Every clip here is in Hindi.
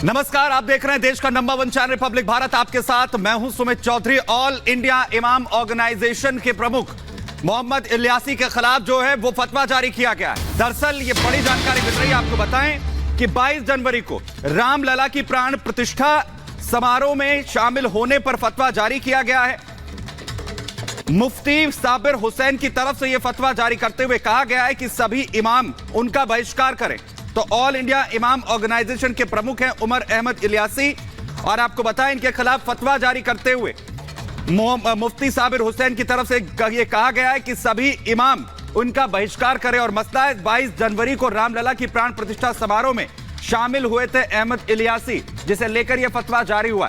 नमस्कार, आप देख रहे हैं देश का नंबर 1 चैनल रिपब्लिक भारत। आपके साथ मैं हूं सुमित चौधरी। ऑल इंडिया इमाम ऑर्गेनाइजेशन के प्रमुख मोहम्मद इलियासी के खिलाफ जो है वो फतवा जारी किया गया है। दरअसल ये बड़ी जानकारी मिल रही है, आपको बताएं कि 22 जनवरी को रामलला की प्राण प्रतिष्ठा समारोह में शामिल होने पर फतवा जारी किया गया है। मुफ्ती साबिर हुसैन की तरफ से यह फतवा जारी करते हुए कहा गया है कि सभी इमाम उनका बहिष्कार करें। तो ऑल इंडिया इमाम ऑर्गेनाइजेशन के प्रमुख हैं उमर अहमद इलियासी, और आपको बताएं इनके खिलाफ फतवा जारी करते हुए मुफ्ती साबिर हुसैन की तरफ से यह कहा गया है कि सभी इमाम उनका बहिष्कार करें। और मसला है 22 जनवरी को रामलला की प्राण प्रतिष्ठा समारोह में शामिल हुए थे अहमद इलियासी, जिसे लेकर यह फतवा जारी हुआ।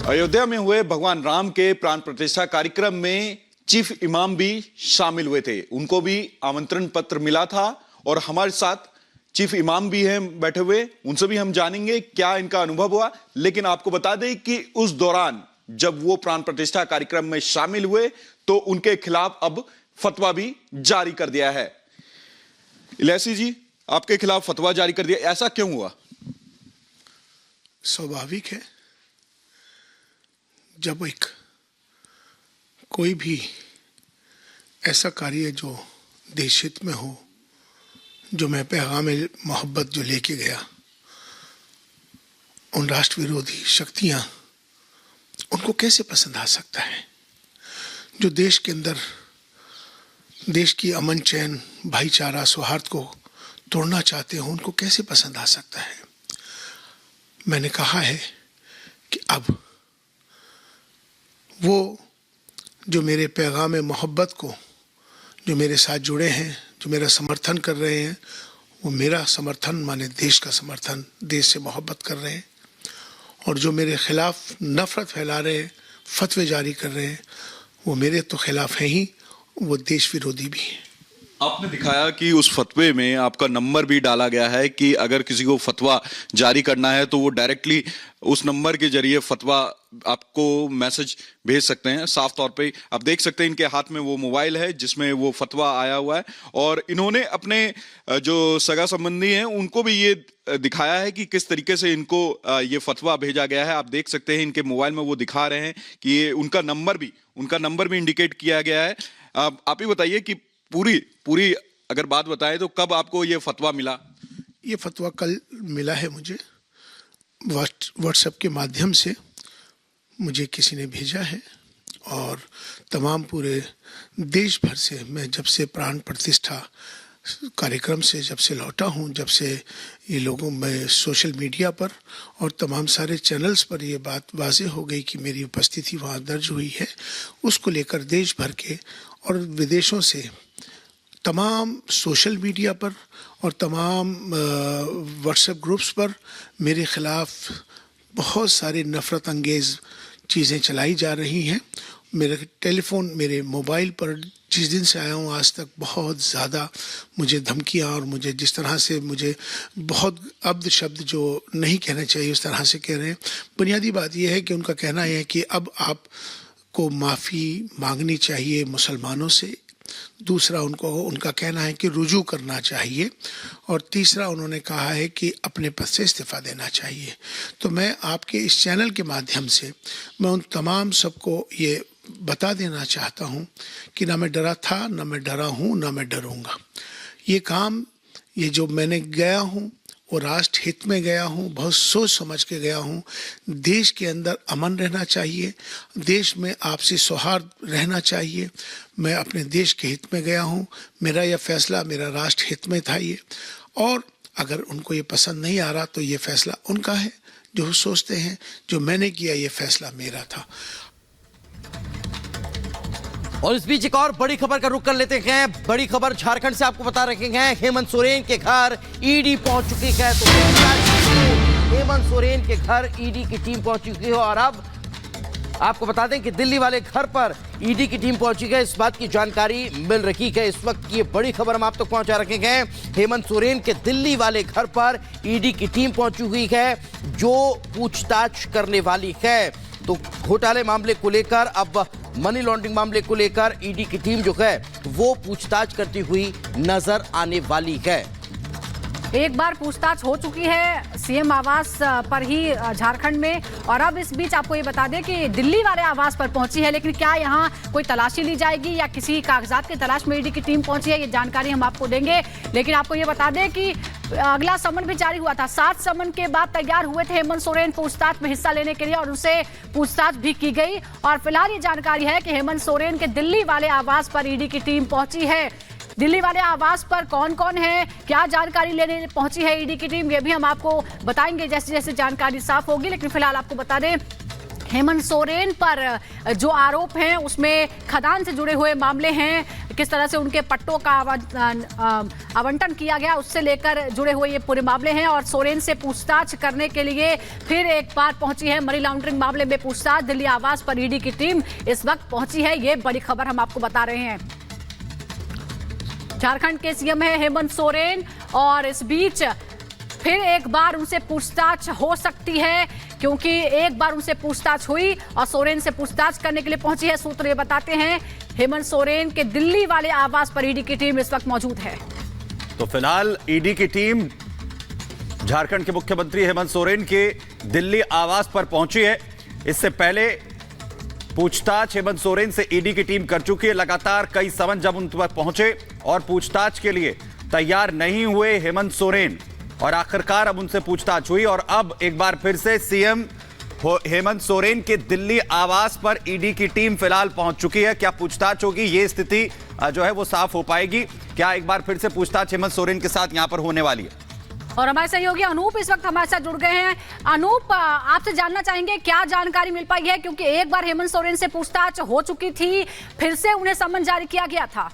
अयोध्या में हुए भगवान राम के प्राण प्रतिष्ठा कार्यक्रम में चीफ इमाम भी शामिल हुए थे, उनको भी आमंत्रण पत्र मिला था। और हमारे साथ चीफ इमाम भी हैं बैठे हुए, उनसे भी हम जानेंगे क्या इनका अनुभव हुआ। लेकिन आपको बता दें कि उस दौरान जब वो प्राण प्रतिष्ठा कार्यक्रम में शामिल हुए तो उनके खिलाफ अब फतवा भी जारी कर दिया है। इलियासी जी, आपके खिलाफ फतवा जारी कर दिया, ऐसा क्यों हुआ? स्वाभाविक है, जब एक कोई भी ऐसा कार्य जो देश हित में हो, जो मैं पैगाम मोहब्बत जो लेके गया, उन राष्ट्र विरोधी शक्तियां उनको कैसे पसंद आ सकता है? जो देश के अंदर देश की अमन चैन भाईचारा सौहार्द को तोड़ना चाहते हो, उनको कैसे पसंद आ सकता है? मैंने कहा है कि अब वो जो मेरे पैगाम मोहब्बत को, जो मेरे साथ जुड़े हैं, जो मेरा समर्थन कर रहे हैं, वो मेरा समर्थन माने देश का समर्थन, देश से मोहब्बत कर रहे हैं। और जो मेरे खिलाफ नफरत फैला रहे हैं, फतवे जारी कर रहे हैं, वो मेरे तो खिलाफ हैं ही, वो देश विरोधी भी हैं। आपने दिखाया कि उस फतवे में आपका नंबर भी डाला गया है कि अगर किसी को फतवा जारी करना है तो वो डायरेक्टली उस नंबर के जरिए फतवा आपको मैसेज भेज सकते हैं। साफ तौर पे आप देख सकते हैं इनके हाथ में वो मोबाइल है जिसमें वो फतवा आया हुआ है, और इन्होंने अपने जो सगा संबंधी हैं उनको भी ये दिखाया है कि किस तरीके से इनको ये फतवा भेजा गया है। आप देख सकते हैं इनके मोबाइल में वो दिखा रहे हैं कि ये उनका नंबर भी इंडिकेट किया गया है। आप ही बताइए कि पूरी अगर बात बताएं तो कब आपको ये फतवा मिला? ये फतवा कल मिला है मुझे, व्हाट्सएप के माध्यम से मुझे किसी ने भेजा है। और तमाम पूरे देश भर से मैं जब से प्राण प्रतिष्ठा कार्यक्रम से जब से लौटा हूँ, जब से ये लोगों में सोशल मीडिया पर और तमाम सारे चैनल्स पर ये बात वाज़ेह हो गई कि मेरी उपस्थिति वहाँ दर्ज हुई है, उसको लेकर देश भर के और विदेशों से तमाम सोशल मीडिया पर और तमाम व्हाट्सएप ग्रुप्स पर मेरे ख़िलाफ़ बहुत सारी नफ़रत अंगेज़ चीज़ें चलाई जा रही हैं। मेरे टेलीफोन, मेरे मोबाइल पर जिस दिन से आया हूँ आज तक बहुत ज़्यादा मुझे धमकियाँ और मुझे जिस तरह से मुझे बहुत अब्द शब्द जो नहीं कहना चाहिए उस तरह से कह रहे हैं। बुनियादी बात यह है कि उनका कहना है कि अब आपको माफ़ी मांगनी चाहिए मुसलमानों से। दूसरा, उनका कहना है कि रुजू करना चाहिए। और तीसरा, उन्होंने कहा है कि अपने पद से इस्तीफ़ा देना चाहिए। तो मैं आपके इस चैनल के माध्यम से मैं उन तमाम सबको ये बता देना चाहता हूँ कि ना मैं डरा था, ना मैं डरा हूँ, ना मैं डरूँगा। ये जो मैंने गया हूँ वो राष्ट्र हित में गया हूँ, बहुत सोच समझ के गया हूँ। देश के अंदर अमन रहना चाहिए, देश में आपसी सौहार्द रहना चाहिए। मैं अपने देश के हित में गया हूँ, मेरा यह फैसला मेरा राष्ट्र हित में था ये। और अगर उनको ये पसंद नहीं आ रहा तो ये फैसला उनका है, जो सोचते हैं जो मैंने किया ये फैसला मेरा था। और इस बीच एक और बड़ी खबर का रुख कर लेते हैं। बड़ी खबर झारखंड से आपको बता रहे हैं, हेमंत सोरेन के घर ईडी पहुंच चुकी है। तो हेमंत सोरेन के घर ईडी की टीम पहुंच चुकी है। और अब आपको बता दें कि दिल्ली वाले घर पर ईडी की टीम पहुंची है। इस बात की जानकारी मिल रही है। इस वक्त ये बड़ी खबर हम आप तक पहुंचा रखे हैं। हेमंत सोरेन के दिल्ली वाले घर पर ईडी की टीम पहुंची हुई है, जो पूछताछ करने वाली है। तो घोटाले मामले को लेकर अब मनी लॉन्ड्रिंग मामले को लेकर ईडी की टीम जो है वो पूछताछ करती हुई नजर आने वाली है। एक बार पूछताछ हो चुकी है सीएम आवास पर ही झारखंड में, और अब इस बीच आपको ये बता दें कि दिल्ली वाले आवास पर पहुंची है। लेकिन क्या यहाँ कोई तलाशी ली जाएगी या किसी कागजात की तलाश में ईडी की टीम पहुंची है, ये जानकारी हम आपको देंगे। लेकिन आपको ये बता दें कि अगला समन भी जारी हुआ था। 7 समन के बाद तैयार हुए थे हेमंत सोरेन पूछताछ में हिस्सा लेने के लिए, और उनसे पूछताछ भी की गई। और फिलहाल ये जानकारी है कि हेमंत सोरेन के दिल्ली वाले आवास पर ईडी की टीम पहुंची है। दिल्ली वाले आवास पर कौन कौन है, क्या जानकारी लेने पहुंची है ईडी की टीम, ये भी हम आपको बताएंगे जैसे जैसे जानकारी साफ होगी। लेकिन फिलहाल आपको बता दें हेमंत सोरेन पर जो आरोप हैं उसमें खदान से जुड़े हुए मामले हैं, किस तरह से उनके पट्टों का आवंटन किया गया उससे लेकर जुड़े हुए ये पूरे मामले हैं। और सोरेन से पूछताछ करने के लिए फिर एक बार पहुंची है मनी लॉन्ड्रिंग मामले में पूछताछ दिल्ली आवास पर ईडी की टीम इस वक्त पहुंची है। ये बड़ी खबर हम आपको बता रहे हैं। झारखंड के सीएम है हेमंत सोरेन, और इस बीच फिर एक बार उनसे पूछताछ हो सकती है, क्योंकि एक बार उनसे पूछताछ हुई और सोरेन से पूछताछ करने के लिए पहुंची है। सूत्र ये बताते हैं हेमंत सोरेन के दिल्ली वाले आवास पर ईडी की टीम इस वक्त मौजूद है। तो फिलहाल ईडी की टीम झारखंड के मुख्यमंत्री हेमंत सोरेन के दिल्ली आवास पर पहुंची है। इससे पहले पूछताछ हेमंत सोरेन से ईडी की टीम कर चुकी है। लगातार कई समन जब उन पर पहुंचे और पूछताछ के लिए तैयार नहीं हुए हेमंत सोरेन, और आखिरकार अब उनसे पूछताछ हुई। और अब एक बार फिर से सीएम हेमंत सोरेन के दिल्ली आवास पर ईडी की टीम फिलहाल पहुंच चुकी है। क्या पूछताछ होगी, ये स्थिति जो है वो साफ हो पाएगी। क्या एक बार फिर से पूछताछ हेमंत सोरेन के साथ यहां पर होने वाली है। और हमारे सहयोगी अनूप इस वक्त हमारे साथ जुड़ गए हैं। अनूप, आपसे जानना चाहेंगे क्या जानकारी मिल पाई है, क्योंकि एक बार हेमंत सोरेन से पूछताछ हो चुकी थी, फिर से उन्हें समन जारी किया गया था।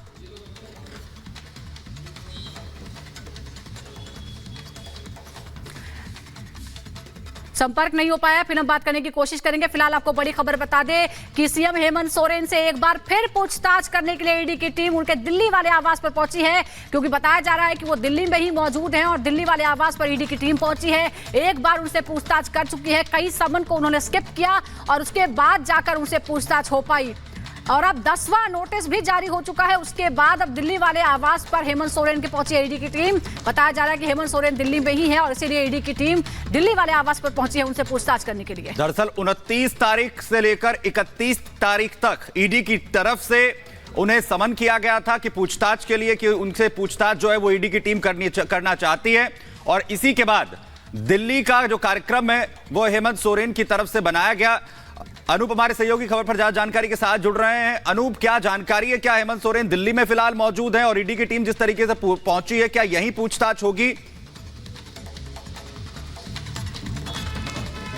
संपर्क नहीं हो पाया, फिर हम बात करने की कोशिश करेंगे। फिलहाल आपको बड़ी खबर बता दें कि सीएम हेमंत सोरेन से एक बार फिर पूछताछ करने के लिए ईडी की टीम उनके दिल्ली वाले आवास पर पहुंची है, क्योंकि बताया जा रहा है कि वो दिल्ली में ही मौजूद हैं और दिल्ली वाले आवास पर ईडी की टीम पहुंची है। एक बार उनसे पूछताछ कर चुकी है, कई समन को उन्होंने स्किप किया और उसके बाद जाकर उनसे पूछताछ हो पाई। और अब 10वां नोटिस भी जारी हो चुका है। उसके बाद अब दिल्ली वाले आवास पर हेमंत सोरेन की पहुंची है ईडी की टीम। बताया जा रहा है कि हेमंत सोरेन दिल्ली में ही है और इसीलिए ईडी की टीम दिल्ली वाले आवास पर पहुंची है उनसे पूछताछ करने के लिए। दरअसल 29 तारीख से लेकर 31 तारीख तक ईडी की तरफ से उन्हें समन किया गया था कि पूछताछ के लिए, कि उनसे पूछताछ जो है वो ईडी की टीम करना चाहती है। और इसी के बाद दिल्ली का जो कार्यक्रम है वो हेमंत सोरेन की तरफ से बनाया गया। अनूप हमारे सहयोगी खबर पर जानकारी के साथ जुड़ रहे हैं। अनूप, क्या जानकारी है, क्या हेमंत सोरेन दिल्ली में फिलहाल मौजूद हैं और ईडी की टीम जिस तरीके से पहुंची है, क्या यही पूछताछ होगी?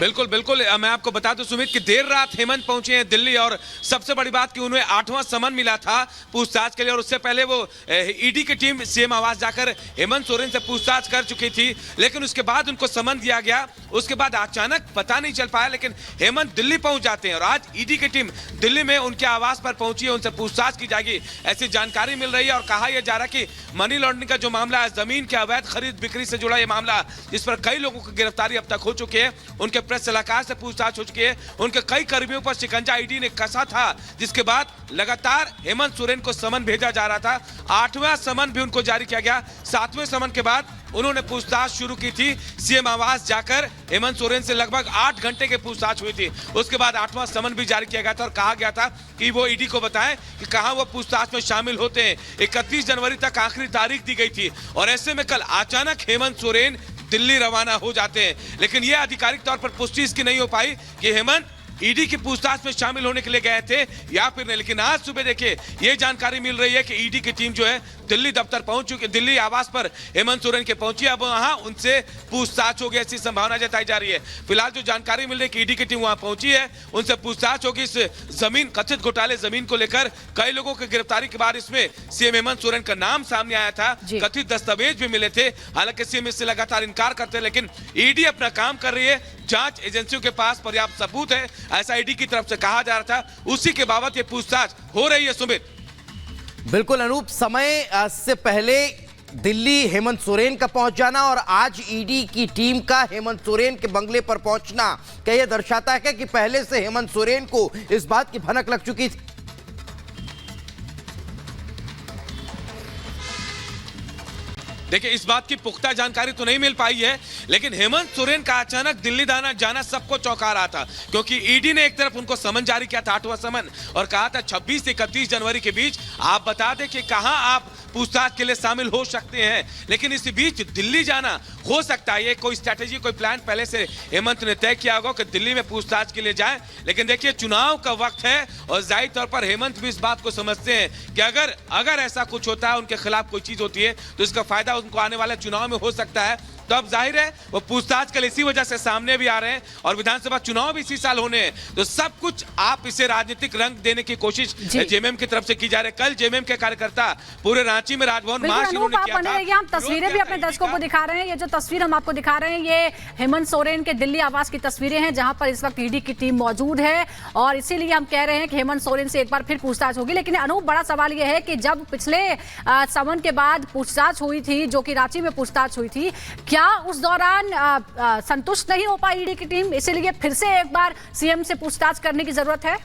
बिल्कुल बिल्कुल, मैं आपको बता दूं सुमित कि देर रात हेमंत पहुंचे हैं दिल्ली, और सबसे बड़ी बात कि उन्हें 8वां समन मिला था पूछताछ के लिए, और उससे पहले वो ईडी की टीम सीएम आवास जाकर हेमंत सोरेन से पूछताछ कर चुकी थी। लेकिन उसके बाद उनको समन दिया गया, उसके बाद अचानक पता नहीं चल पाया, लेकिन हेमंत दिल्ली पहुंच जाते हैं और आज ईडी की टीम दिल्ली में उनके आवास पर पहुंची है, उनसे पूछताछ की जाएगी ऐसी जानकारी मिल रही है। और कहा यह जा रहा है कि मनी लॉन्ड्रिंग का जो मामला है, जमीन के अवैध खरीद बिक्री से जुड़ा यह मामला, जिस पर कई लोगों की गिरफ्तारी अब तक हो चुकी है, उनके प्रेस सलाहकार से पूछताछ हो चुकी है, उनके कई कर्मियों पर शिकंजा ईडी ने कसा था, जिसके बाद लगातार हेमंत सोरेन को समन भेजा जा रहा था। 8वां समन भी उनको जारी किया गया। 7वें समन के बाद उन्होंने पूछताछ शुरू की थी सीएम आवास जाकर। हेमंत सोरेन से लगभग 8 घंटे की पूछताछ हुई थी। उसके बाद 8वां समन भी जारी किया गया था और कहा गया था कि वो ईडी को बताएं कि कहां वो पूछताछ में शामिल होते हैं। 31 जनवरी तक आखिरी तारीख दी गई थी, और ऐसे में कल अचानक हेमंत सोरेन दिल्ली रवाना हो जाते हैं। लेकिन यह आधिकारिक तौर पर पुष्टि इसकी नहीं हो पाई कि हेमंत ईडी की पूछताछ में शामिल होने के लिए गए थे या फिर नहीं। लेकिन आज सुबह देखिए ये जानकारी मिल रही है कि ईडी की टीम जो है दिल्ली दफ्तर पहुंच चुकी, दिल्ली आवास पर हेमंत सोरेन के पहुंची, अब वहां उनसे पूछताछ होगी ऐसी संभावना जताई जा रही है। फिलहाल जो जानकारी मिल रही है कि ईडी की टीम वहां पहुंची है, उनसे पूछताछ होगी इस जमीन, कथित घोटाले जमीन को लेकर। कई लोगों की गिरफ्तारी के बाद इसमें सीएम हेमंत सोरेन का नाम सामने आया था, कथित दस्तावेज भी मिले थे। हालांकि सीएम इससे लगातार इनकार करते हैं, लेकिन ईडी अपना काम कर रही है, जांच एजेंसियों के पास पर्याप्त सबूत है, ऐसा ईडी की तरफ से कहा जा रहा था। उसी के बाबत ये पूछताछ हो रही है। सुमित, बिल्कुल अनूप, समय से पहले दिल्ली हेमंत सोरेन का पहुंच जाना और आज ईडी की टीम का हेमंत सोरेन के बंगले पर पहुंचना, क्या यह दर्शाता है कि पहले से हेमंत सोरेन को इस बात की भनक लग चुकी देखिए, इस बात की पुख्ता जानकारी तो नहीं मिल पाई है, लेकिन हेमंत सोरेन का अचानक दिल्ली जाना सबको चौंका रहा था, क्योंकि ईडी ने एक तरफ उनको समन जारी किया था, 8वां समन, और कहा था 26 से 31 जनवरी के बीच आप बता दें कि कहां आप पूछताछ के लिए शामिल हो सकते हैं। लेकिन इसी बीच दिल्ली जाना हो सकता है, ये कोई स्ट्रैटेजी, कोई प्लान पहले से हेमंत ने तय किया होगा कि दिल्ली में पूछताछ के लिए जाएं। लेकिन देखिए, चुनाव का वक्त है और जाहिर तौर पर हेमंत भी इस बात को समझते हैं कि अगर ऐसा कुछ होता है, उनके खिलाफ कोई चीज होती है, तो इसका फायदा उनको आने वाले चुनाव में हो सकता है। तो अब जाहिर है वो पूछताछ के लिए इसी वजह से सामने भी आ रहे हैं, और विधानसभा चुनाव भी इसी साल होने हैं, तो सब कुछ आप इसे राजनीतिक रंग देने की कोशिश जेएमएम की तरफ से की जा रही है। कल जेएमएम के कार्यकर्ता पूरे रांची में राजभवन मार्च हम तस्वीरें भी अपने दर्शकों को दिखा रहे हैं। ये जो तस्वीर हम आपको दिखा रहे हैं, ये हेमंत सोरेन के दिल्ली आवास की तस्वीरें हैं, जहां पर इस वक्त ईडी की टीम मौजूद है, और इसीलिए हम कह रहे हैं कि हेमंत सोरेन से एक बार फिर पूछताछ होगी। लेकिन अनूप, बड़ा सवाल यह है कि जब पिछले समन के बाद पूछताछ हुई थी, जो कि रांची में पूछताछ हुई थी, क्या उस दौरान संतुष्ट नहीं हो पाई ईडी की टीम, इसीलिए फिर से एक बार सीएम से पूछताछ करने की जरूरत है?